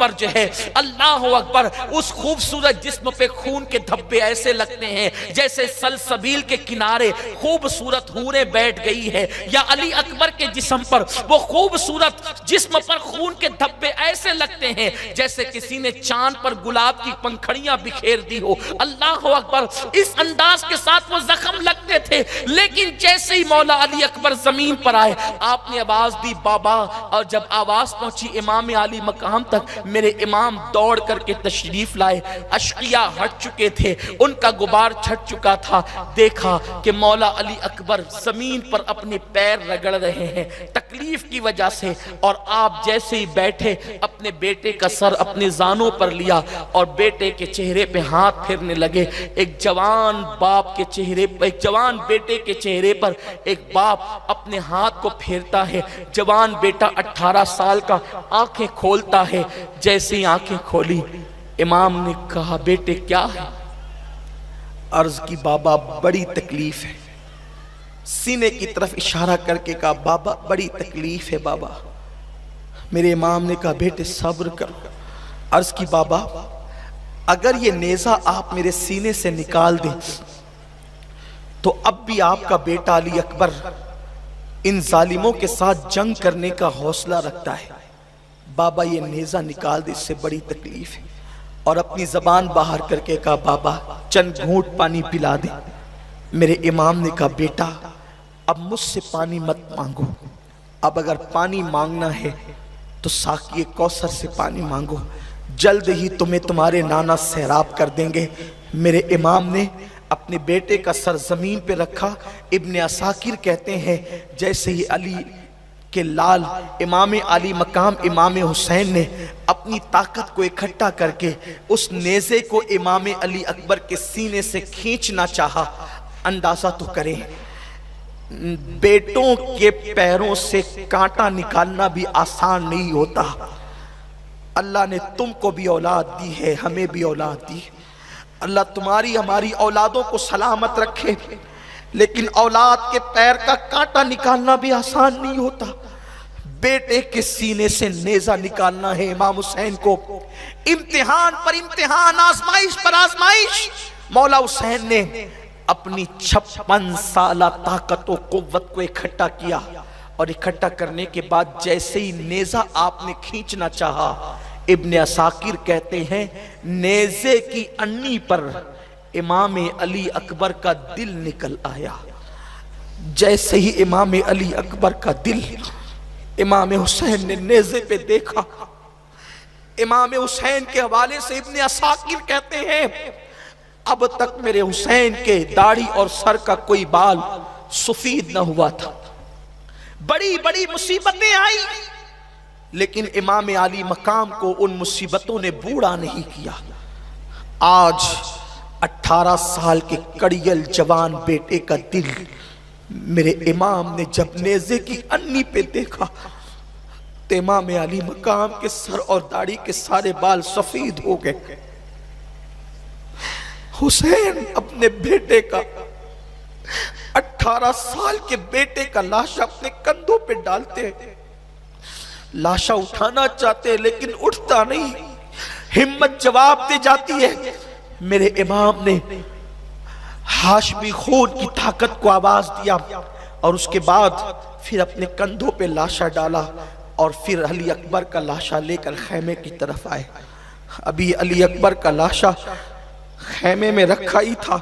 پر جو ہے اللہ اکبر اس خوبصورت جسم پہ خون کے دھبے ایسے لگتے ہیں جیسے سلسبیل کے کنارے خوبصورت حوریں بیٹھ گئی ہے، یا علی اکبر کے جسم پر وہ خوبصورت جسم پر خون کے دھبے ایسے لگتے ہیں جیسے کسی نے چاند پر گلاب کی پنکھڑیاں بکھیر دی ہو۔ اللہ اکبر، اس انداز کے ساتھ وہ زخم لگتے تھے، لیکن جیسے ہی مولا علی اکبر زمین پر آئے آپ نے آواز دی بابا، اور جب آواز پہنچی امام علی مقام تک میرے امام دوڑ کر کے تشریف لائے، اشقیاء ہٹ چکے تھے، ان کا غبار چھٹ چکا تھا، دیکھا کہ مولا علی اکبر زمین پر اپنے پیر رگڑ رہے ہیں تکلیف کی وجہ سے، اور آپ جیسے ہی بیٹھے اپنے بیٹے کا سر اپنے زانوں پر لیا اور بیٹے کے چہرے پہ ہاتھ پھیرنے لگے۔ ایک جوان باپ کے چہرے پر، ایک جوان بیٹے کے چہرے پر ایک باپ اپنے ہاتھ کو پھیرتا ہے، جوان بیٹا 18 سال کا آنکھیں کھولتا ہے، جیسے ہی آنکھیں کھولی امام نے کہا بیٹے کیا ہے؟ عرض کی بابا بڑی تکلیف ہے، سینے کی طرف اشارہ کر کے کہا بابا بڑی تکلیف ہے بابا۔ میرے امام نے کہا بیٹے صبر کرو۔ عرض کی بابا اگر یہ نیزہ آپ میرے سینے سے نکال دیں تو اب بھی آپ کا بیٹا علی اکبر ان ظالموں کے ساتھ جنگ کرنے کا حوصلہ رکھتا ہے، بابا یہ نیزہ نکال دے، اس سے بڑی تکلیف ہے۔ اور اپنی زبان باہر کر کے کہا بابا چند گھونٹ پانی پلا دے۔ میرے امام نے کہا بیٹا اب مجھ سے پانی مت مانگو، اب اگر پانی مانگنا ہے تو ساقی کوثر سے پانی مانگو، جلد ہی تمہیں تمہارے نانا سیراب کر دیں گے۔ میرے امام نے اپنے بیٹے کا سر زمین پہ رکھا۔ ابن عساکر کہتے ہیں جیسے ہی علی کے لال امام علی مقام امام حسین نے اپنی طاقت کو اکٹھا کر کے اس نیزے کو امام علی اکبر کے سینے سے کھینچنا چاہا، اندازہ تو کریں بیٹوں کے پیروں سے کانٹا نکالنا بھی آسان نہیں ہوتا۔ اللہ نے تم کو بھی اولاد دی ہے، ہمیں بھی اولاد دی ہے، اللہ تمہاری ہماری اولادوں کو سلامت رکھے، لیکن اولاد کے پیر کا کانٹا نکالنا بھی آسان نہیں ہوتا۔ بیٹے کے سینے سے نیزہ نکالنا ہے امام حسین کو، امتحان پر امتحان، آزمائش پر آزمائش۔ مولا حسین نے اپنی 56 سالہ طاقت و قوت کو اکٹھا کیا، اور اکٹھا کرنے کے بعد جیسے ہی نیزہ آپ نے کھینچنا چاہا، ابن عساکر کہتے ہیں نیزے کی انی پر امام علی اکبر کا دل نکل آیا۔ جیسے ہی امام علی اکبر کا دل امام حسین نے نیزے پہ دیکھا، امام حسین کے حوالے سے ابن عساکر کہتے ہیں اب تک میرے حسین کے داڑھی اور سر کا کوئی بال سفید نہ ہوا تھا، بڑی بڑی مصیبتیں آئی، لیکن امام علی مقام کو ان مصیبتوں نے بوڑھا نہیں کیا۔ آج 18 سال کے کڑیل جوان بیٹے کا دل میرے امام نے جب نیزے کی انی پہ دیکھا تو امام علی مقام کے سر اور داڑھی کے سارے بال سفید ہو گئے۔ حسین اپنے بیٹے کا 18 سال کے بیٹے کا لاشا اپنے کندھوں پہ ڈالتے ہیں، لاشا اٹھانا چاہتے ہیں لیکن اٹھتا نہیں، ہمت جواب دے جاتی ہے۔ میرے امام نے ہاشمی خون کی طاقت کو آواز دیا، اور اس کے بعد پھر اپنے کندھوں پہ لاشا ڈالا، اور پھر علی اکبر کا لاشا لے کر خیمے کی طرف آئے۔ ابھی علی اکبر کا لاشا خیمے میں رکھا ہی تھا،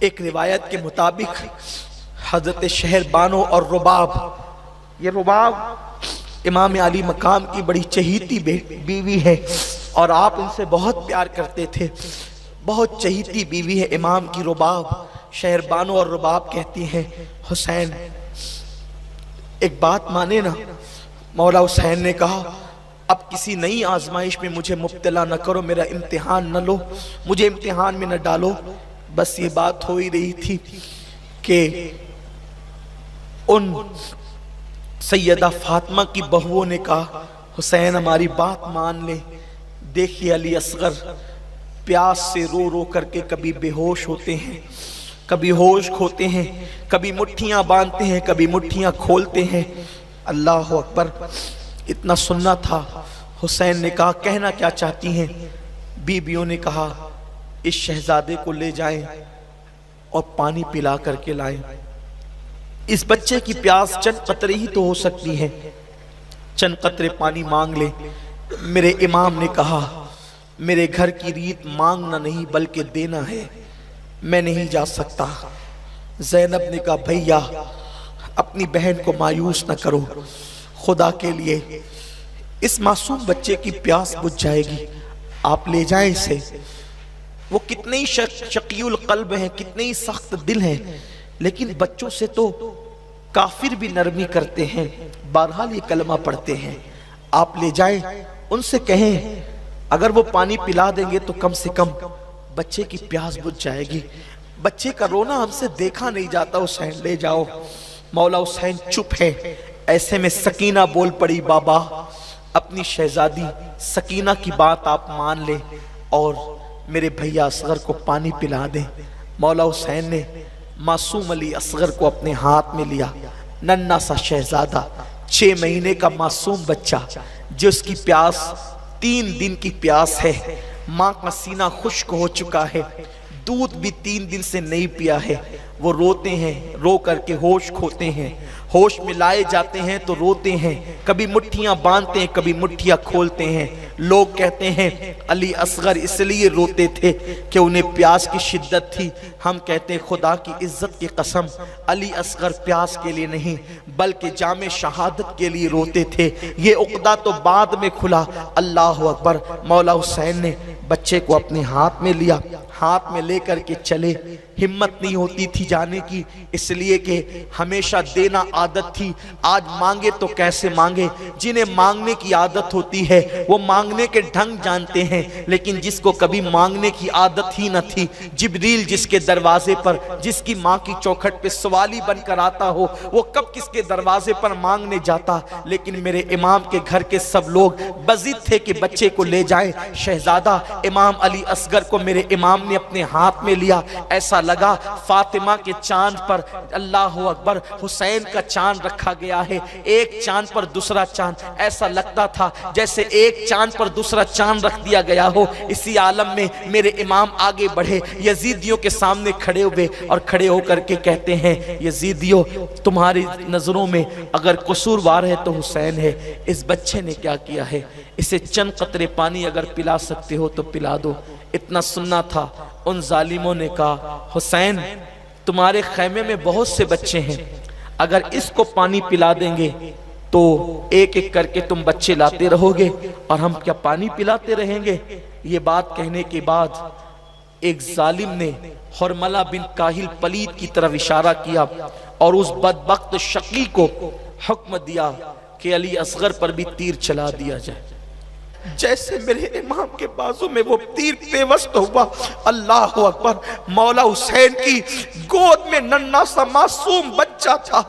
ایک روایت کے مطابق حضرت شہر بانو اور رباب، یہ رباب امام علی مقام کی بڑی چہیتی بیوی ہے، اور آپ ان سے بہت پیار کرتے تھے، بہت چہیتی بیوی ہے امام کی رباب۔ شہر بانو اور رباب کہتی ہیں حسین ایک بات مانے نا۔ مولا حسین نے کہا اب کسی نئی آزمائش میں مجھے مبتلا نہ کرو، میرا امتحان نہ لو، مجھے امتحان میں نہ ڈالو۔ بس یہ بات ہو ہی رہی تھی کہ ان سیدہ فاطمہ کی بہووں نے کہا حسین ہماری بات مان لے، دیکھیے علی اصغر پیاس سے رو رو کر کے کبھی بے ہوش ہوتے ہیں، کبھی ہوش کھوتے ہیں، کبھی مٹھیاں باندھتے ہیں، کبھی مٹھیاں کھولتے ہیں۔ اللہ اکبر، اتنا سننا تھا۔ حسین نے کہا کہنا کیا چاہتی ہیں؟ بیویوں نے کہا اس شہزادے کو لے جائیں اور پانی پلا کر کے لائیں، اس بچے کی پیاس چند قطرے ہی تو ہو سکتی ہے، چند قطرے پانی مانگ لے۔ میرے امام نے کہا میرے گھر کی ریت مانگنا نہیں بلکہ دینا ہے، میں نہیں جا سکتا۔ زینب نے کہا بھیا اپنی بہن کو مایوس نہ کرو، خدا کے لیے اس معصوم بچے کی پیاس بجھ جائے گی، آپ لے جائیں اسے۔ وہ کتنے ہی شقی القلب ہیں، کتنے ہی سخت دل ہیں، لیکن بچوں سے تو کافر بھی نرمی کرتے ہیں، بہرحال یہ کلمہ پڑھتے ہیں۔ آپ لے جائیں، ان سے کہیں اگر وہ پانی پلا دیں گے تو کم سے کم بچے کی پیاس بجھ جائے گی۔ بچے کا رونا ہم سے دیکھا نہیں جاتا، حسین لے جاؤ۔ مولا حسین چپ ہے۔ ایسے میں سکینہ بول پڑی بابا اپنی شہزادی سکینہ کی بات آپ مان لیں اور میرے بھیا اصغر کو پانی پلا دیں۔ مولا حسین نے معصوم علی اصغر کو اپنے ہاتھ میں لیا، ننھا سا شہزادہ، 6 مہینے کا معصوم بچہ جس کی پیاس 3 دن کی پیاس ہے، ماں کا سینہ خشک ہو چکا ہے، دودھ بھی 3 دن سے نہیں پیا ہے۔ وہ روتے ہیں، رو کر کے ہوش کھوتے ہیں، ہوش میں لائے جاتے ہیں تو روتے ہیں، کبھی مٹھیاں باندھتے ہیں، کبھی مٹھیاں کھولتے ہیں۔ لوگ کہتے ہیں علی اصغر اس لیے روتے تھے کہ انہیں پیاس کی شدت تھی، ہم کہتے ہیں خدا کی عزت کی قسم علی اصغر پیاس کے لیے نہیں بلکہ جام شہادت کے لیے روتے تھے۔ یہ عقدہ تو بعد میں کھلا۔ اللہ اکبر، مولا حسین نے بچے کو اپنے ہاتھ میں لیا، ہاتھ میں لے کر کے چلے۔ ہمت نہیں ہوتی تھی جانے کی، اس لیے کہ ہمیشہ دینا عادت تھی، آج مانگے تو کیسے مانگے۔ جنہیں مانگنے کی عادت ہوتی ہے وہ مانگنے کے ڈھنگ جانتے ہیں، لیکن جس کو کبھی مانگنے کی عادت ہی نہ تھی، جبریل جس کے دروازے پر، جس کی ماں کی چوکھٹ پہ سوالی بن کر آتا ہو، وہ کب کس کے دروازے پر مانگنے جاتا۔ لیکن میرے امام کے گھر کے سب لوگ بضد تھے کہ بچے کو لے جائیں۔ شہزادہ امام علی اصغر کو میرے امام نے اپنے ہاتھ میں لیا، ایسا لگا فاطمہ کے چاند پر اللہ اکبر حسین کا چاند رکھا گیا ہے، ایک چاند پر دوسرا چاند، ایسا لگتا تھا جیسے ایک چاند پر دوسرا چاند رکھ دیا گیا ہو۔ اسی عالم میں میرے امام آگے بڑھے، یزیدیوں کے سامنے کھڑے ہوئے اور کھڑے ہو کر کے کہتے ہیں یزیدیوں تمہاری نظروں میں اگر قصوروار ہے تو حسین ہے، اس بچے نے کیا کیا ہے، اسے چند قطرے پانی اگر پلا سکتے ہو تو پلا دو۔ اتنا سننا تھا۔ ان ظالموں نے کہا حسین تمہارے خیمے میں بہت سے بچے ہیں، اگر اس کو پانی پلا دیں گے تو ایک ایک کر کے تم بچے لاتے رہو گے اور ہم کیا پانی پلاتے رہیں گے۔ یہ بات کہنے کے بعد ایک ظالم نے حرملہ بن کاہل پلید کی طرف اشارہ کیا اور اس بدبخت شقی کو حکم دیا کہ علی اصغر پر بھی تیر چلا دیا جائے۔ جیسے میرے امام کے بازو میں وہ تیر پیوست ہوا، اللہ اکبر، مولا حسین کی گود میں ننھا سا معصوم بچہ تھا۔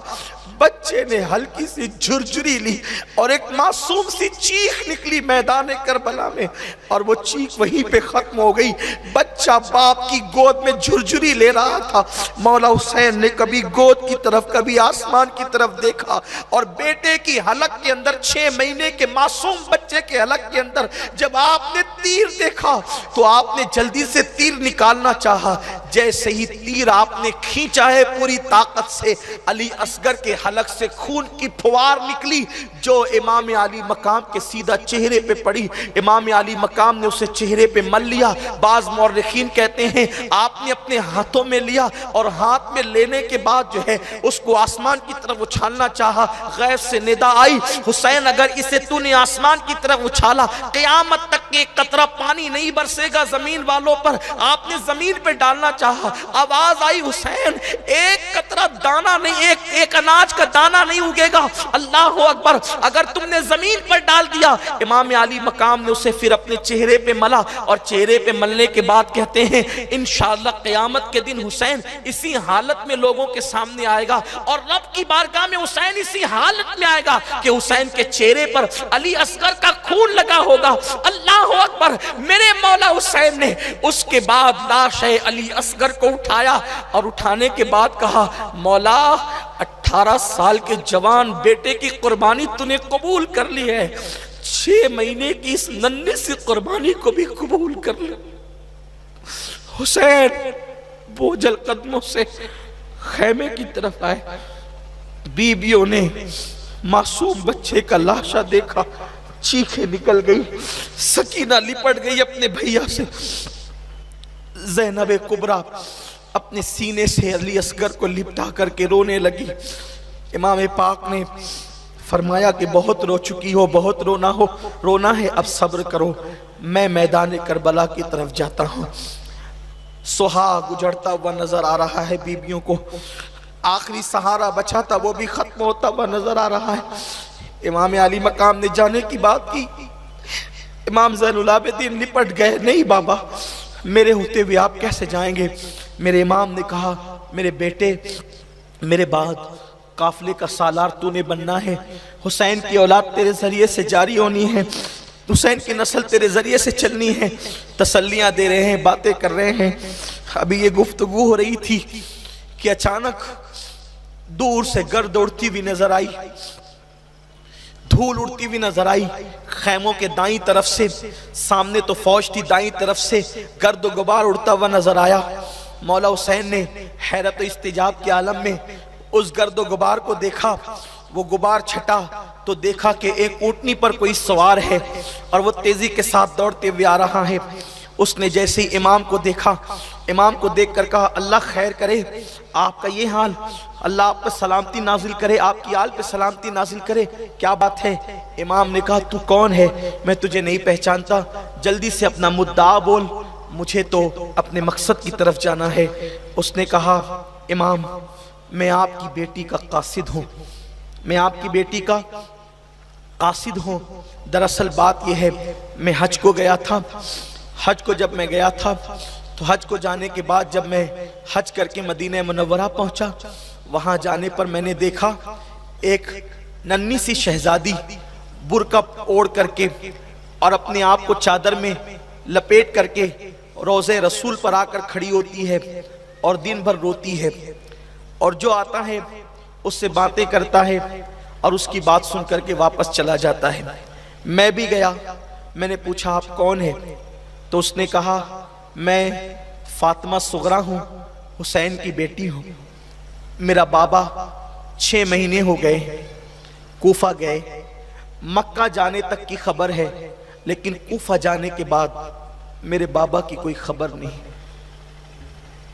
بچے نے ہلکی سی جھرجھری لی اور ایک معصوم سی چیخ نکلی میدان کربلا میں، اور وہ چیخ وہیں پہ ختم ہو گئی۔ بچہ باپ کی گود میں جھرجھری لے رہا تھا۔ مولا حسین نے کبھی گود کی طرف کبھی آسمان کی طرف دیکھا، اور بیٹے کی حلق کے اندر 6 مہینے کے معصوم بچے کے حلق کے اندر جب آپ نے تیر دیکھا تو آپ نے جلدی سے تیر نکالنا چاہا۔ جیسے ہی تیر آپ نے کھینچا ہے پوری طاقت سے، علی اصغر کے حلق سے خون کی پھوار نکلی جو امام علی مقام کے سیدھا چہرے پہ پڑی۔ امام علی مقام نے اسے چہرے پہ مل لیا۔ بعض مورخین کہتے ہیں آپ نے اپنے ہاتھوں میں لیا اور ہاتھ میں لینے کے بعد جو ہے اس کو آسمان کی طرف اچھالنا چاہا۔ غیب سے ندا آئی حسین اگر اسے تو نے آسمان کی طرف اچھالا قیامت تک ایک قطرہ پانی نہیں برسے گا زمین والوں پر۔ آپ نے زمین پہ ڈالنا چاہا، آواز آئی حسین ایک قطرہ دانا نہیں، ایک اناج کا دانہ نہیں اگے گا۔ اللہ اکبر، اگر تم نے زمین پر ڈال دیا۔ امام علی مقام نے اسے پھر اپنے چہرے پہ ملا، اور چہرے پہ ملنے کے بعد کہتے ہیں انشاءاللہ قیامت کے دن حسین اسی حالت میں لوگوں کے سامنے آئے گا، اور رب کی بارگاہ میں حسین اسی حالت میں آئے گا کہ حسین کے چہرے پر علی اصغر کا خون لگا ہوگا۔ اللہ اکبر، میرے مولا حسین نے اس کے بعد لاش علی اصغر کو اٹھایا اور اٹھانے کے بعد کہا مولا 18 سال کے جوان بیٹے کی قربانی تو نے قبول کر لی ہے، 6 مہینے کی اس ننھے سی قربانی کو بھی قبول کر لے۔ حسین بوجھل قدموں سے خیمے کی طرف آئے، بیویوں نے معصوم بچے کا لاشا دیکھا، چیخیں نکل گئی، سکینہ لپٹ گئی اپنے بھیا سے، زینب کبریٰ اپنے سینے سے علی اصغر کو لپٹا کر کے رونے لگی۔ امام پاک نے فرمایا کہ بہت رو چکی ہو، بہت رونا ہے، اب صبر کرو، میں میدان کربلا کی طرف جاتا ہوں۔ سہاگ اجڑتا ہوا نظر آ رہا ہے بیویوں کو، آخری سہارا بچا تھا وہ بھی ختم ہوتا ہوا نظر آ رہا ہے۔ امام علی مقام نے جانے کی بات کی، امام زین العابدین لپٹ گئے، نہیں بابا میرے ہوتے ہوئے آپ کیسے جائیں گے؟ میرے امام نے کہا میرے بیٹے، میرے بعد قافلے کا سالار تو نے بننا ہے، حسین کی اولاد تیرے ذریعے سے جاری ہونی ہے، حسین کی نسل تیرے ذریعے سے چلنی ہے۔ تسلیاں دے رہے ہیں، باتیں کر رہے ہیں، ابھی یہ گفتگو ہو رہی تھی کہ اچانک دور سے گرد اڑتی ہوئی نظر آئی، دھول اڑتی ہوئی نظر آئی، خیموں کے دائیں طرف سے، سامنے تو فوج تھی، دائیں طرف سے گرد و غبار اڑتا ہوا نظر آیا۔ مولا حسین نے حیرت و استعجاب کے عالم میں اس گرد و غبار کو دیکھا، وہ غبار چھٹا تو دیکھا کہ ایک اونٹنی پر کوئی سوار ہے اور وہ تیزی کے ساتھ دوڑتے ہوئے آ رہا ہے۔ اس نے جیسے ہی امام کو دیکھا، امام کو دیکھ کر کہا اللہ خیر کرے آپ کا یہ حال، اللہ آپ پہ سلامتی نازل کرے، آپ کی آل پہ سلامتی نازل کرے، کیا بات ہے؟ امام نے کہا تو کون ہے؟ میں تجھے نہیں پہچانتا، جلدی سے اپنا مدعا بول، مجھے تو اپنے مقصد کی طرف جانا ہے۔ اس نے کہا امام میں آپ کی بیٹی کا قاصد ہوں، میں آپ کی بیٹی کا قاصد ہوں۔ دراصل بات یہ ہے میں حج کو گیا تھا، حج کو جب میں گیا تھا تو حج کو جانے کے بعد جب میں حج کر کے مدینہ منورہ پہنچا، وہاں جانے پر میں نے دیکھا ایک ننھی سی شہزادی برقع اوڑھ کر کے اور اپنے آپ کو چادر میں لپیٹ کر کے روضہ رسول پر آ کر کھڑی ہوتی ہے اور دن بھر روتی ہے، اور جو آتا ہے اس سے باتیں کرتا ہے اور اس کی بات سن کر کے واپس چلا جاتا ہے۔ میں بھی گیا، میں نے پوچھا آپ کون ہیں؟ تو اس نے کہا میں فاطمہ صغریٰ ہوں، حسین کی بیٹی ہوں، میرا بابا 6 مہینے ہو گئے کوفہ گئے، مکہ جانے تک کی خبر ہے لیکن کوفہ جانے کے بعد میرے بابا کی کوئی خبر نہیں،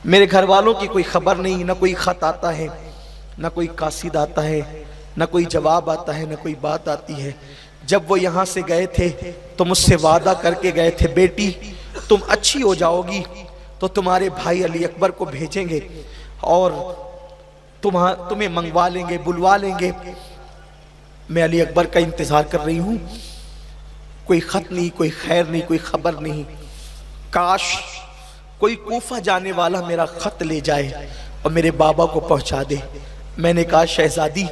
میرے گھر والوں کی کوئی خبر نہیں، نہ کوئی خط آتا ہے، نہ کوئی قاصد آتا ہے، نہ کوئی جواب آتا ہے، نہ کوئی بات آتی ہے۔ جب وہ یہاں سے گئے تھے تو مجھ سے وعدہ کر کے گئے تھے بیٹی تم اچھی ہو جاؤ گی تو تمہارے بھائی علی اکبر کو بھیجیں گے اور تمہیں منگوا لیں گے، بلوا لیں گے۔ میں علی اکبر کا انتظار کر رہی ہوں، کوئی خط نہیں، کوئی خیر نہیں، کوئی خبر نہیں۔ کاش کوئی کوفہ جانے والا میرا خط لے جائے اور میرے بابا کو پہنچا دے۔ میں نے کہا شہزادی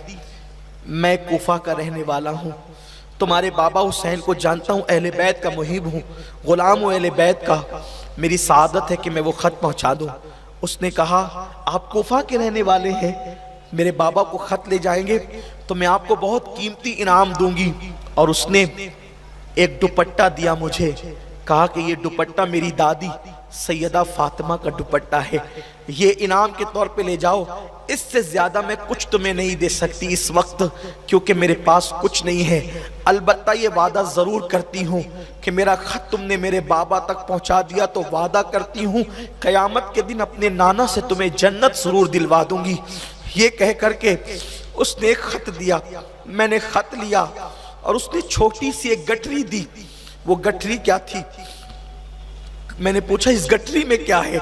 میں کوفہ کا رہنے والا ہوں، تمہارے بابا حسین کو جانتا ہوں، اہل بیت کا محب ہوں، غلام ہوں اہل بیت کا، میری سعادت ہے کہ میں وہ خط پہنچا دوں۔ اس نے کہا آپ کوفہ کے رہنے والے ہیں، میرے بابا کو خط لے جائیں گے تو میں آپ کو بہت قیمتی انعام دوں گی۔ اور اس نے ایک دوپٹہ دیا مجھے، کہا کہ یہ دوپٹہ میری دادی سیدہ فاطمہ کا دوپٹہ ہے، یہ انعام کے طور پہ لے جاؤ، اس سے زیادہ میں کچھ تمہیں نہیں دے سکتی اس وقت کیونکہ میرے پاس کچھ نہیں ہے، البتہ یہ وعدہ ضرور کرتی ہوں کہ میرا خط تم نے میرے بابا تک پہنچا دیا تو وعدہ کرتی ہوں قیامت کے دن اپنے نانا سے تمہیں جنت ضرور دلوا دوں گی۔ یہ کہہ کر کے اس نے ایک خط دیا، میں نے خط لیا اور اس نے چھوٹی سی ایک گٹری دی۔ وہ گٹری کیا تھی؟ میں نے پوچھا اس گٹری میں کیا ہے؟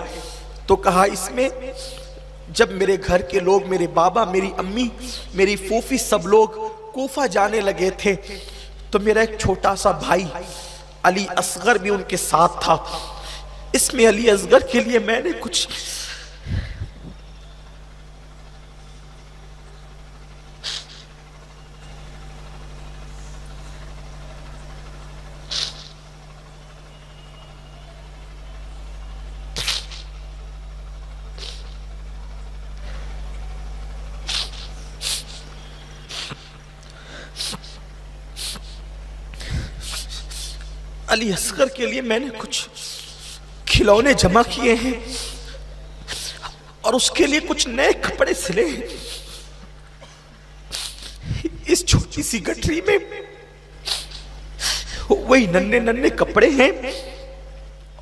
تو کہا اس میں جب میرے گھر کے لوگ، میرے بابا، میری امی، میری پھوپھی سب لوگ کوفہ جانے لگے تھے تو میرا ایک چھوٹا سا بھائی علی اصغر بھی ان کے ساتھ تھا، اس میں علی اصغر کے لیے میں نے کچھ علی اصغر کے لیے میں نے کچھ کھلونے جمع کیے ہیں اور اس کے لیے کچھ نئے کپڑے سلے ہیں. اس چھوٹی سی گٹری میں وہی ننھے ننھے کپڑے ہیں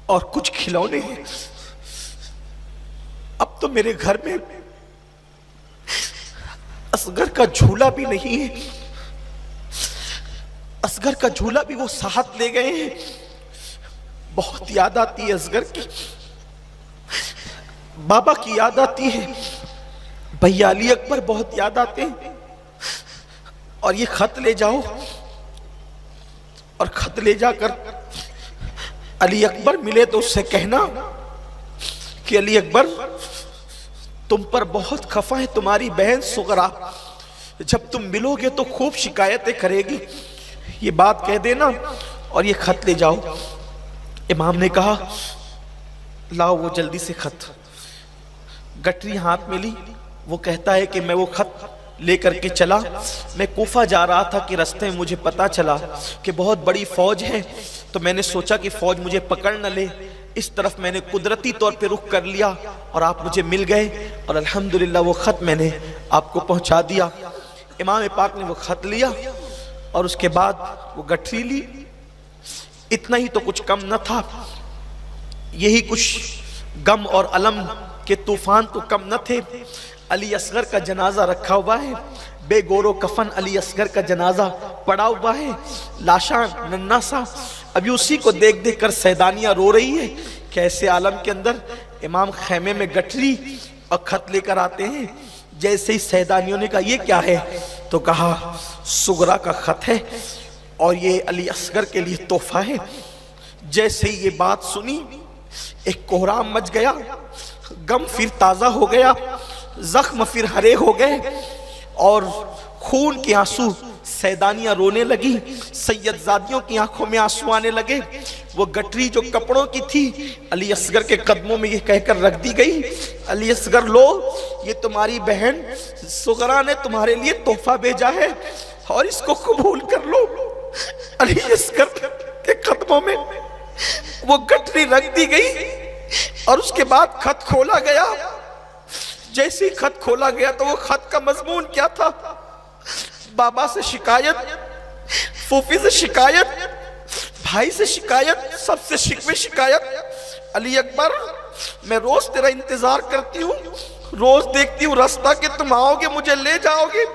اور کچھ کھلونے ہیں. اب تو میرے گھر میں اصغر کا جھولا بھی نہیں ہے. اصغر کا جھولا بھی وہ ساتھ لے گئے ہیں. بہت یاد آتی ہے اصغر کی، بابا کی یاد آتی ہے، بھیا علی اکبر بہت یاد آتے ہیں. اور یہ خط لے جاؤ اور خط لے جا کر علی اکبر ملے تو اس سے کہنا کہ علی اکبر تم پر بہت خفا ہے تمہاری بہن سغرا، جب تم ملو گے تو خوب شکایتیں کرے گی، یہ بات کہہ دینا اور یہ خط لے جاؤ. امام نے کہا لاؤ وہ جلدی سے خط. گٹری ہاتھ میں لی. وہ کہتا ہے کہ میں وہ خط لے کر کے چلا. میں کوفہ جا رہا تھا کہ رستے میں مجھے پتا چلا کہ بہت بڑی فوج ہے، تو میں نے سوچا کہ فوج مجھے پکڑ نہ لے، اس طرف میں نے قدرتی طور پہ رخ کر لیا اور آپ مجھے مل گئے اور الحمدللہ وہ خط میں نے آپ کو پہنچا دیا. امام پاک نے وہ خط لیا اور اس کے بعد وہ گٹھری لی. اتنا ہی تو کچھ کم نہ تھا، یہی کچھ غم اور علم کے طوفان تو کم نہ تھے. علی اصغر کا جنازہ رکھا ہوا ہے، بے گور و کفن علی اصغر کا جنازہ پڑا ہوا ہے، لاشاں ننھا سا. ابھی اسی کو دیکھ دیکھ کر سیدانیاں رو رہی ہے کہ ایسے عالم کے اندر امام خیمے میں گٹھری اور خط لے کر آتے ہیں. جیسے ہی سیدانیوں نے کہا یہ کیا ہے تو کہا سغرا کا خط ہے اور یہ علی اصغر کے لیے تحفہ ہے. جیسے ہی یہ بات سنی ایک کوہرام مچ گیا، غم پھر تازہ ہو گیا، زخم پھر ہرے ہو گئے اور خون کے آنسو. سیدانیاں رونے لگی، سید زادیوں کی آنکھوں میں آنسو آنے لگے. وہ گٹری جو کپڑوں کی تھی علی اصغر کے قدموں میں یہ کہہ کر رکھ دی گئی علی اصغر لو، یہ تمہاری بہن سغرا نے تمہارے لیے تحفہ بھیجا ہے اور اس کو قبول کر لو. علی اصغر کے قدموں میں وہ گٹری رکھ دی گئی اور اس کے بعد خط کھولا گیا. جیسے ہی خط کھولا گیا تو وہ خط کا مضمون کیا تھا؟ بابا سے شکایت، پھوپھی سے شکایت، بھائی سے شکایت، سب سے شکوے شکایت. علی اکبر میں روز تیرا انتظار کرتی ہوں، روز دیکھتی ہوں راستہ کہ تم آؤ گے مجھے لے جاؤ گے،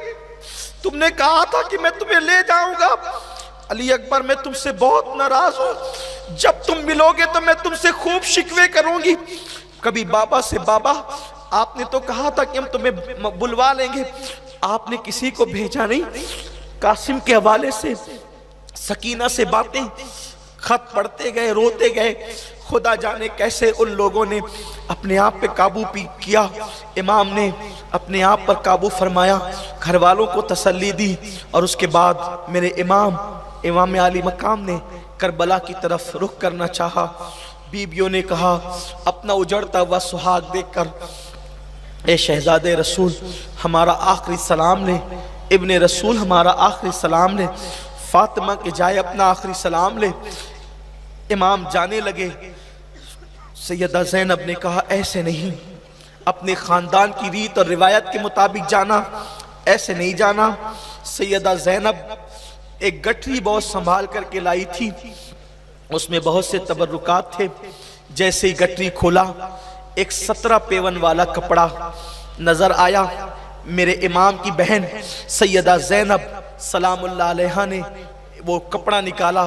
تم نے کہا تھا کہ میں تمہیں لے جاؤں گا. علی اکبر میں تم سے بہت ناراض ہوں، جب تم ملو گے تو میں تم سے خوب شکوے کروں گی. کبھی بابا سے بابا آپ نے تو کہا تھا کہ ہم تمہیں بلوا لیں گے، آپ نے کسی کو بھیجا نہیں. قاسم کے حوالے سے سکینہ سے باتیں، خط پڑھتے گئے روتے گئے. خدا جانے کیسے ان لوگوں نے اپنے آپ پہ قابو کیا. امام نے اپنے آپ پر قابو فرمایا، گھر والوں کو تسلی دی اور اس کے بعد میرے امام عالی مقام نے کربلا کی طرف رخ کرنا چاہا. بیویوں نے کہا اپنا اجڑتا ہوا سہاگ دیکھ کر اے شہزادے رسول ہمارا آخری سلام لے، ابن رسول ہمارا آخری سلام لے، فاطمہ کے جائے اپنا آخری سلام لے. امام جانے لگے. سیدہ زینب نے کہا ایسے نہیں، اپنے خاندان کی ریت اور روایت کے مطابق جانا، ایسے نہیں جانا. سیدہ زینب ایک گٹھری بہت سنبھال کر کے لائی تھی، اس میں بہت سے تبرکات تھے. جیسے ہی گٹھری کھولا ایک 17 پیون والا کپڑا نظر آیا. میرے امام کی بہن سیدہ زینب سلام اللہ علیہا نے وہ کپڑا نکالا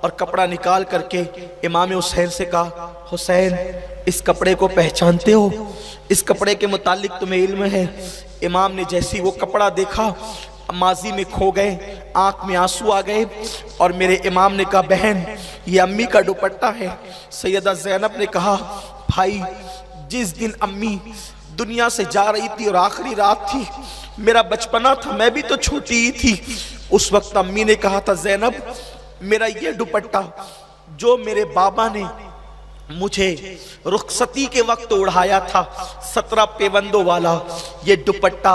اور کپڑا نکال کر کے امام حسین سے کہا حسین اس کپڑے کو پہچانتے ہو؟ اس کپڑے کے متعلق تمہیں علم ہے؟ امام نے جیسی وہ کپڑا دیکھا ماضی میں کھو گئے، آنکھ میں آنسو آ گئے اور میرے امام نے کہا بہن یہ امی کا دوپٹہ ہے. سیدہ زینب نے کہا بھائی جس دن امی دنیا سے جا رہی تھی اور آخری رات تھی، میرا بچپنا تھا، میں بھی تو چھوٹی ہی تھی، اس وقت امی نے کہا تھا زینب میرا یہ دوپٹہ جو میرے بابا نے مجھے رخصتی کے وقت اڑھایا تھا 17 پیوندوں والا یہ دوپٹہ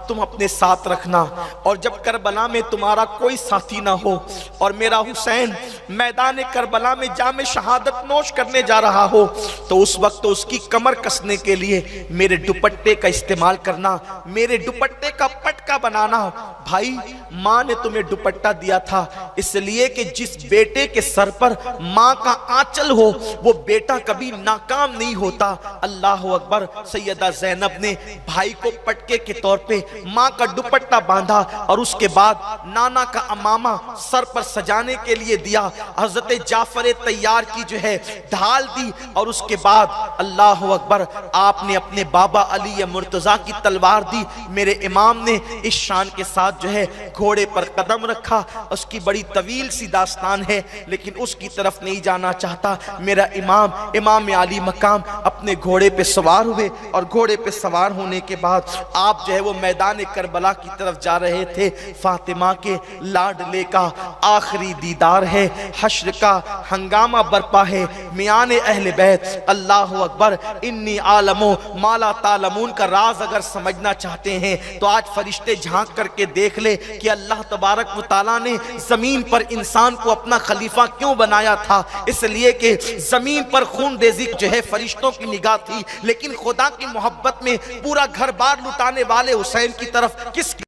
تم اپنے ساتھ رکھنا، اور جب کربلا میں تمہارا کوئی ساتھی نہ ہو اور میرا حسین میدان کربلا میں جام شہادت نوش کرنے جا رہا ہو تو اس وقت اس کی کمر کسنے کے لیے میرے دوپٹے کا استعمال کرنا، میرے دوپٹے کا پٹکا بنانا۔ بھائی، ماں نے تمہیں دوپٹہ دیا تھا اس لیے کہ جس بیٹے کے سر پر ماں کا آنچل ہو وہ بیٹا کبھی ناکام نہیں ہوتا۔ اللہ اکبر۔ سیدہ زینب نے بھائی کو پٹکے کے طور پہ ماں کا دوپٹہ باندھا اور اس کے بعد نانا کا امامہ سر پر سجانے کے لیے دیا، حضرت جعفر طیار کی جو ہے ڈھال دی، اور اس کے بعد اللہ اکبر آپ نے اپنے بابا علی مرتضیٰ کی تلوار دی۔ میرے امام نے اس شان کے ساتھ جو ہے گھوڑے پر قدم رکھا۔ اس کی بڑی طویل سی داستان ہے لیکن اس کی طرف نہیں جانا چاہتا۔ میرا امام علی مقام اپنے گھوڑے پہ سوار ہوئے، اور گھوڑے پہ سوار ہونے کے بعد آپ جو ہے وہ میدان کربلا کی طرف جا رہے تھے۔ فاطمہ کے لاڈلے کا آخری دیدار ہے، حشر کا ہنگامہ برپا ہے، میان اہل بیت۔ اللہ اکبر۔ انی عالم ما لا تعلمون کا راز اگر سمجھنا چاہتے ہیں تو آج فرشتے جھانک کر کے دیکھ لے کہ اللہ تبارک و تعالیٰ نے زمین پر انسان کو اپنا خلیفہ کیوں بنایا تھا۔ اس لیے کہ زمین پر خون ریزی جو ہے فرشتوں کی نگاہ تھی، لیکن خدا کی محبت میں پورا گھر بار لٹانے والے حسین کی طرف کس کی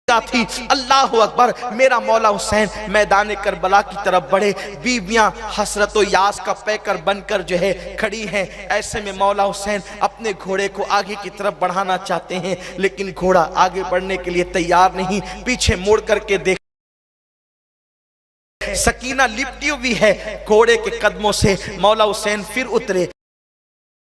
نگاہ تھی؟ اللہ اکبر۔ میرا مولا حسین میدان کربلا کی طرف بڑھے، بیویاں حسرت و یاس کا پیکر بن کر جو ہے کھڑی ہیں۔ ایسے میں مولا حسین اپنے گھوڑے کو آگے کی طرف بڑھانا چاہتے ہیں لیکن گھوڑا آگے بڑھنے کے لیے تیار نہیں، پیچھے مڑ کر کے دیکھ سکینہ لپٹی ہوئی ہے گھوڑے کے قدموں سے۔ مولا حسین پھر اترے،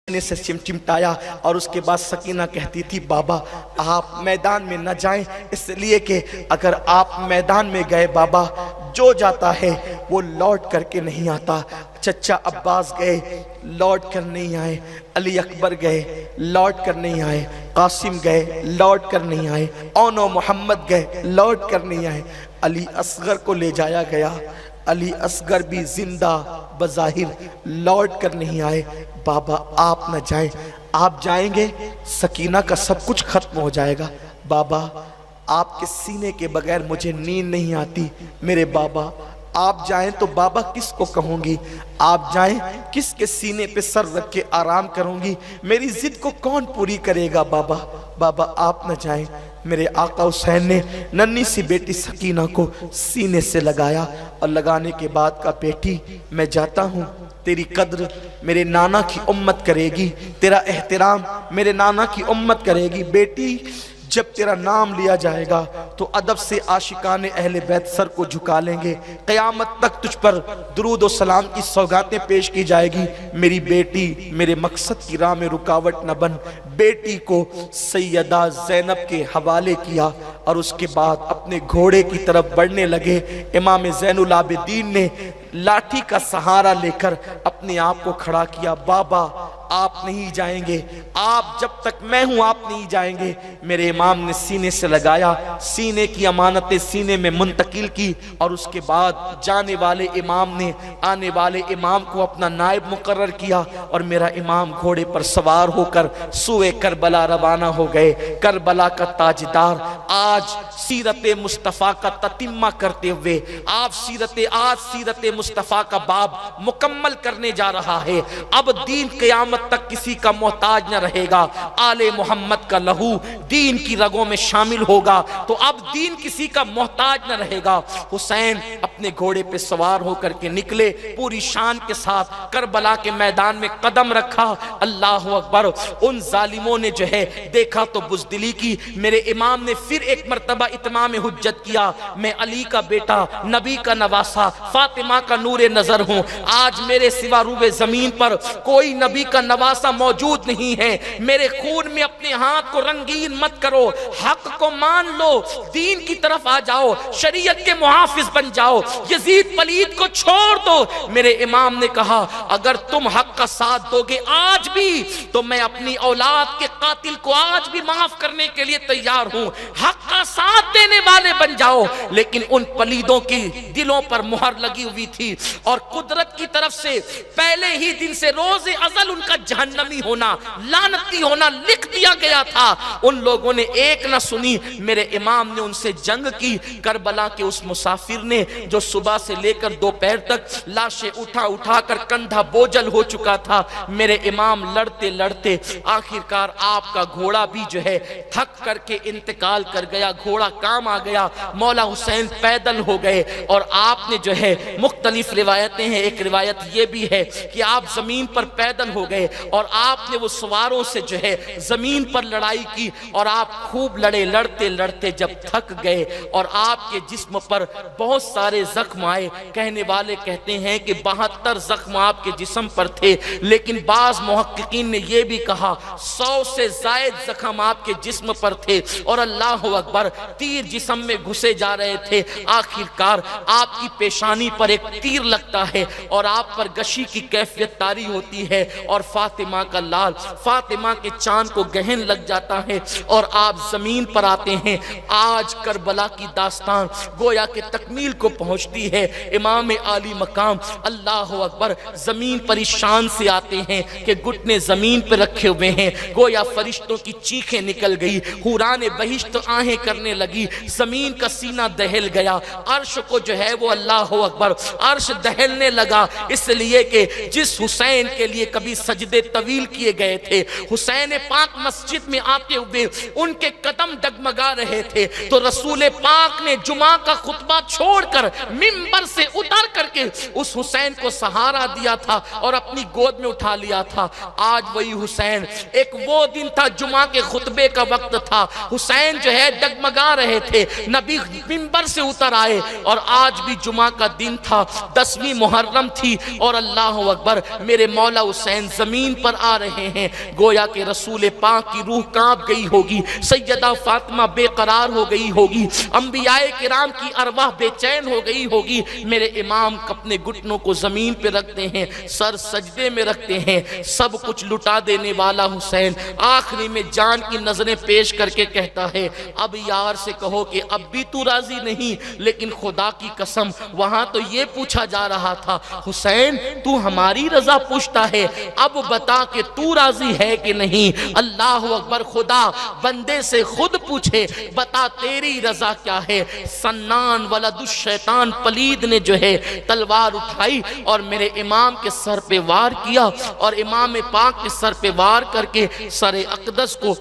سے چمٹایا، اور اس کے بعد سکینہ کہتی تھی بابا آپ میدان میں نہ جائیں، اس لیے کہ اگر آپ میدان میں گئے بابا جو جاتا ہے وہ لوٹ کر کے نہیں آتا۔ چچا عباس گئے لوٹ کر نہیں آئے، علی اکبر گئے لوٹ کر نہیں آئے، قاسم گئے لوٹ کر نہیں آئے، اونو محمد گئے لوٹ کر نہیں آئے، علی اصغر کو لے جایا گیا، علی اصغر بھی زندہ بظاہر لوٹ کر نہیں آئے۔ بابا آپ نہ جائیں، آپ جائیں گے سکینہ کا سب کچھ ختم ہو جائے گا۔ بابا آپ کے سینے کے بغیر مجھے نیند نہیں آتی۔ میرے بابا آپ جائیں تو بابا کس کو کہوں گی، آپ جائیں کس کے سینے پہ سر رکھ کے آرام کروں گی، میری ضد کو کون پوری کرے گا بابا۔ بابا آپ نہ جائیں۔ میرے آقا حسین نے ننھی سی بیٹی سکینہ کو سینے سے لگایا اور لگانے کے بعد کہا بیٹی میں جاتا ہوں، تیری قدر میرے نانا کی امت کرے گی، تیرا احترام میرے نانا کی امت کرے گی۔ بیٹی جب تیرا نام لیا جائے گا تو ادب سے عاشقان اہل بیت سر کو جھکا لیں گے، قیامت تک تجھ پر درود و سلام کی سوگاتیں پیش کی جائے گی۔ میری بیٹی میرے مقصد کی راہ میں رکاوٹ نہ بن۔ بیٹی کو سیدہ زینب کے حوالے کیا اور اس کے بعد اپنے گھوڑے کی طرف بڑھنے لگے۔ امام زین العابدین نے لاٹھی کا سہارا لے کر اپنے آپ کو کھڑا کیا۔ بابا آپ نہیں جائیں گے، آپ جب تک میں ہوں آپ نہیں جائیں گے۔ میرے امام نے سینے سے لگایا، سینے کی امانتیں سینے میں منتقل کی، اور اس کے بعد جانے والے امام نے آنے والے امام کو اپنا نائب مقرر کیا، اور میرا امام گھوڑے پر سوار ہو کر سوئے کربلا روانہ ہو گئے۔ کربلا کا تاجدار آج سیرت مصطفیٰ کا تتمہ کرتے ہوئے آپ سیرت مصطفیٰ کا باب مکمل کرنے جا رہا ہے۔ اب دین قیامت تک کسی کا محتاج نہ رہے گا، آل محمد کا لہو دین کی رگوں میں شامل ہوگا تو اب دین کسی کا محتاج نہ رہے گا۔ حسین اپنے گھوڑے پہ سوار ہو کر کے نکلے، پوری شان کے ساتھ کربلا کے میدان میں قدم رکھا۔ اللہ اکبر۔ ان ظالموں نے جو ہے دیکھا تو بزدلی کی۔ میرے امام نے پھر ایک مرتبہ اتمام حجت کیا، میں علی کا بیٹا، نبی کا نواسا، فاطمہ کا نور نظر ہوں، آج میرے سوا روئے زمین پر کوئی نبی کا نواسہ موجود نہیں ہے. میرے خون میں اپنے ہاتھ کو رنگین مت کرو, حق کو مان لو, دین کی طرف آ جاؤ, شریعت کے محافظ بن جاؤ, یزید پلید کو چھوڑ دو. میرے امام نے کہا اگر تم حق کا ساتھ دو گے آج بھی تو میں اپنی اولاد کے قاتل کو آج بھی معاف کرنے کے لیے تیار ہوں. حق کا ساتھ دینے والے بن جاؤ. لیکن ان پلیدوں کی دلوں پر مہر لگی ہوئی تھی اور قدرت کی طرف سے پہلے ہی دن سے روز ازل ان کا جہنمی ہونا, لعنتی ہونا لکھ دیا گیا تھا. ان لوگوں نے ایک نہ سنی. میرے امام نے ان سے جنگ کی. کربلا کے اس مسافر نے جو صبح سے لے کر دوپہر تک لاشیں اٹھا کر کندھا بوجھل ہو چکا تھا, میرے امام لڑتے لڑتے آخرکار آپ کا گھوڑا بھی جو ہے تھک کر کے انتقال کر گیا. گھوڑا کام آ گیا. مولا حسین پیدل ہو گئے اور آپ نے جو ہے مختلف روایتیں ہیں, ایک روایت یہ بھی ہے کہ آپ زمین پر پیدل ہو گئے اور آپ نے وہ سواروں سے جو ہے زمین پر لڑائی کی اور آپ خوب لڑے. لڑتے لڑتے جب تھک گئے اور آپ کے جسم پر بہت سارے زخم آئے, کہنے والے کہتے ہیں کہ 72 زخم آپ کے جسم پر تھے, لیکن بعض محققین نے یہ بھی کہا 100 سے زائد زخم آپ کے جسم پر تھے اور اللہ اکبر تیر جسم میں گھسے جا رہے تھے. آخرکار آپ کی پیشانی پر ایک تیر لگتا ہے اور آپ پر غشی کی کیفیت طاری ہوتی ہے اور فاطمہ کا لال, فاطمہ کے چاند کو گہن لگ جاتا ہے اور آپ زمین پر آتے ہیں. آج کربلا کی داستان گویا کہ تکمیل کو پہنچتی ہے. امام عالی مقام اللہ اکبر زمین پر اس شان سے آتے ہیں کہ گھٹنے زمین پر رکھے ہوئے ہیں. گویا فرشتوں کی چیخیں نکل گئی, حوران بہشت آہیں کرنے لگی, زمین کا سینہ دہل گیا. عرش کو جو ہے وہ اللہ اکبر عرش دہلنے لگا, اس لیے کہ جس حسین کے لیے کبھی سجدے طویل کیے گئے تھے, حسین پاک مسجد میں آتے ہوئے ان کے قدم ڈگمگا رہے تھے, تو رسول پاک نے جمعہ کا خطبہ چھوڑ کر منبر سے اتر کر کے اس حسین کو سہارا دیا تھا اور اپنی گود میں اٹھا لیا تھا. آج وہی حسین, ایک وہ دن تھا جمعہ کے خطبے کا وقت تھا, حسین جو ہے ڈگمگا رہے تھے, نبی منبر سے اتر آئے اور آج بھی جمعہ کا دن تھا, 10ویں محرم تھی اور اللہ اکبر میرے مولا حسین زمین پر آ رہے ہیں. گویا کہ رسول پاک کی روح کانپ گئی ہوگی, سیدہ فاطمہ بے قرار ہو گئی ہوگی, انبیاء کرام کی ارواح بے چین ہو گئی ہوگی. میرے امام اپنے گھٹنوں کو زمین پہ رکھتے ہیں, سر سجدے میں رکھتے ہیں. سب کچھ لٹا دینے والا حسین آخری میں جان کی نظریں پیش کر کے کہتا ہے اب یار سے کہو کہ اب بھی تو راضی نہیں, لیکن خدا کی قسم وہاں تو یہ پوچھا جا رہا تھا حسین تو ہماری رضا پوچھتا ہے, اب بتا کہ تو راضی ہے کہ نہیں. اللہ اکبر, خدا بندے سے خود پوچھے بتا تیری رضا کیا ہے. سنان ولد الشیطان پلید نے جو ہے تلوار اٹھائی اور میرے امام کے سر پہ وار کیا اور امام پاک کے سر پہ وار کر کے سر اقدس کو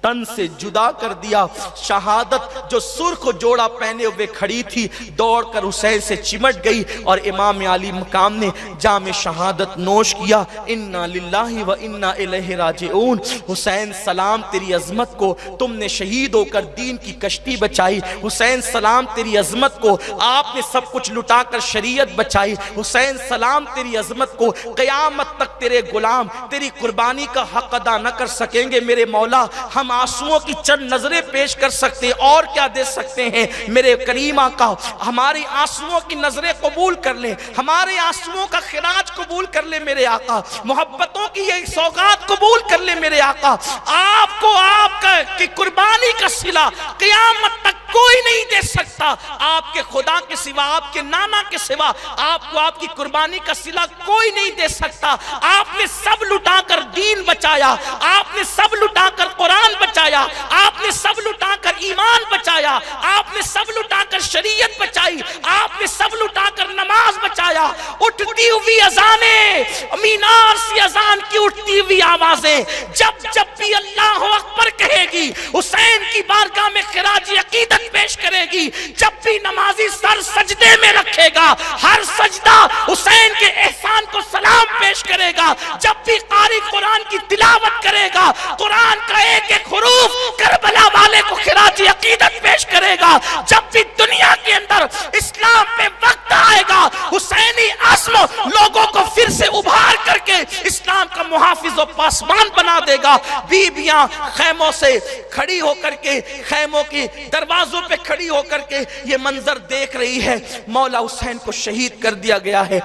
تن سے جدا کر دیا. شہادت جو سرخ جوڑا پہنے ہوئے کھڑی تھی دوڑ کر حسین سے چمٹ گئی اور امام علی مقام نے جام شہادت نوش کیا. انا للہ و انا الیہ راجعون. حسین سلام تیری عظمت کو, تم نے شہید ہو کر دین کی کشتی بچائی. حسین سلام تیری عظمت کو, آپ نے سب کچھ لٹا کر شریعت بچائی. حسین سلام تیری عظمت کو, قیامت تک تیرے غلام تیری قربانی کا حق ادا نہ کر سکیں گے. میرے مولا ہم آنسوؤں کی چند نظریں پیش کر سکتے اور کیا دے سکتے ہیں. میرے کریم آقا ہماری آنسوؤں کی نظریں قبول کر لیں, ہمارے آنسوؤں کا خراج قبول کر لیں میرے آقا, محبتوں کی یہ سوغات قبول کر لیں میرے آقا. آپ کو آپ کی قربانی کا صلہ قیامت تک کوئی نہیں دے سکتا. آپ کے خدا کے سوا, آپ کے نانا کے سوا آپ کو آپ کی قربانی کا صلہ کوئی نہیں دے سکتا. آپ نے سب لٹا کر دین بچایا, آپ نے سب لٹا کر قرآن بچایا, آپ نے سب لٹا کر ایمان بچایا, آپ نے سب لٹا کر شریعت بچائی, آپ نے سب لٹا کر نماز بچایا. اٹھتی ہوئی اذانیں, مینار سے اذان کی اٹھتی ہوئی آوازیں جب جب بھی اللہ اکبر کہے گی حسین کی بارگاہ میں خراج عقیدت پیش کرے گی, جب بھی نمازی سر سجدے میں رکھے گا ہر سجدہ حسین کے احسان کو سلام پیش کرے گا, جب بھی قاری قرآن کی تلاوت کرے گا قرآن کا ایک ایک حروف کربلا والے کو خراج عقیدت پیش کرے گا, جب بھی دنیا کے اندر اسلام پہ وقت آئے گا حسینی عزم لوگوں کو پھر سے ابھار کر کے اسلام کا محافظ و پاسبان بنا دے گا. بیویاں خیموں سے کھڑی ہو کر کے, خیموں کی دروازوں پہ کھڑی ہو کر کے یہ منظر دیکھ رہی ہے. مولا حسین کو شہید کر دیا گیا ہے.